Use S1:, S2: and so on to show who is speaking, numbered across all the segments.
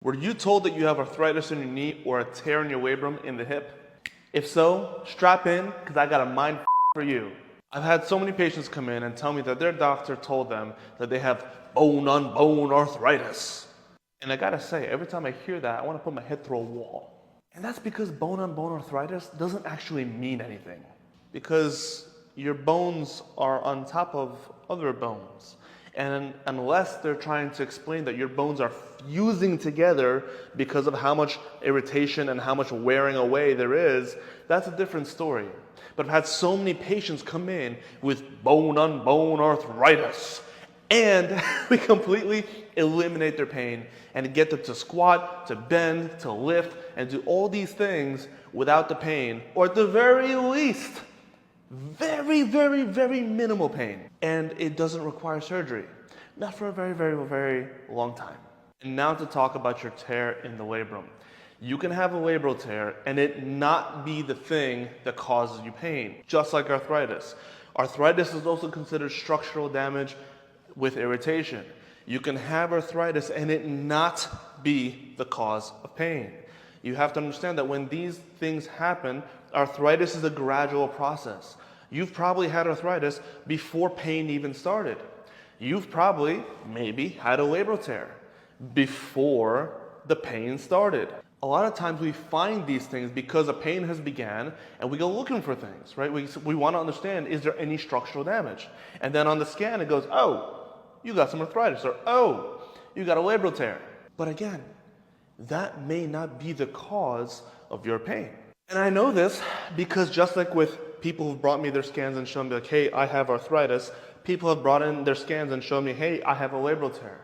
S1: Were you told that you have arthritis in your knee or a tear in your labrum in the hip? If so, strap in, because I got a mind for you. I've had so many patients come in and tell me that their doctor told them that they have bone-on-bone arthritis. And I gotta say, every time I hear that, I want to put my head through a wall. And that's because bone-on-bone arthritis doesn't actually mean anything. Because your bones are on top of other bones. And unless they're trying to explain that your bones are fusing together because of how much irritation and how much wearing away there is, that's a different story. But I've had so many patients come in with bone-on-bone arthritis, and we completely eliminate their pain and get them to squat, to bend, to lift, and do all these things without the pain, or at the very least, very, very, very minimal pain. And it doesn't require surgery. Not for a very, very, very long time. And now to talk about your tear in the labrum. You can have a labral tear and it not be the thing that causes you pain, just like arthritis. Arthritis is also considered structural damage with irritation. You can have arthritis and it not be the cause of pain. You have to understand that when these things happen, arthritis is a gradual process. You've probably had arthritis before pain even started. You've probably, maybe, had a labral tear before the pain started. A lot of times we find these things because a pain has began and we go looking for things, right? We want to understand, is there any structural damage? And then on the scan it goes, oh, you got some arthritis, or oh, you got a labral tear. But again, that may not be the cause of your pain. And I know this because just like with people who've brought me their scans and shown me like, hey, I have arthritis, people have brought in their scans and shown me, hey, I have a labral tear.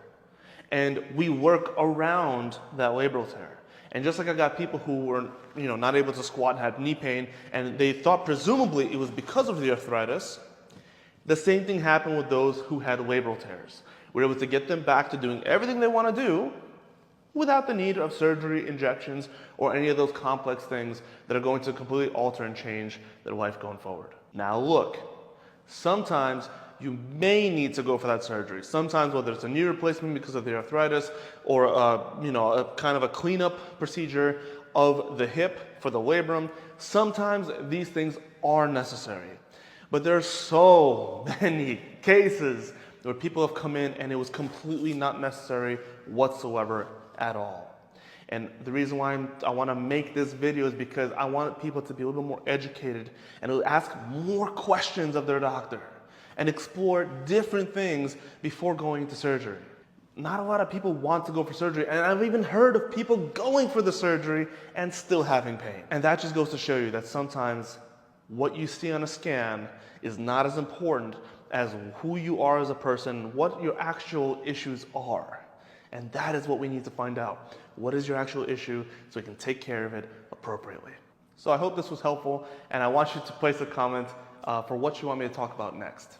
S1: And we work around that labral tear. And just like I got people who were, not able to squat and had knee pain, and they thought presumably it was because of the arthritis, the same thing happened with those who had labral tears. We're able to get them back to doing everything they want to do without the need of surgery, injections, or any of those complex things that are going to completely alter and change their life going forward. Now look, sometimes you may need to go for that surgery. Sometimes whether it's a knee replacement because of the arthritis or a kind of a cleanup procedure of the hip for the labrum, sometimes these things are necessary. But there are so many cases where people have come in and it was completely not necessary whatsoever at all. And the reason why I want to make this video is because I want people to be a little more educated and to ask more questions of their doctor and explore different things before going to surgery. Not a lot of people want to go for surgery, and I've even heard of people going for the surgery and still having pain. And that just goes to show you that sometimes what you see on a scan is not as important as who you are as a person, what your actual issues are. And that is what we need to find out. What is your actual issue so we can take care of it appropriately. So I hope this was helpful, and I want you to place a comment for what you want me to talk about next.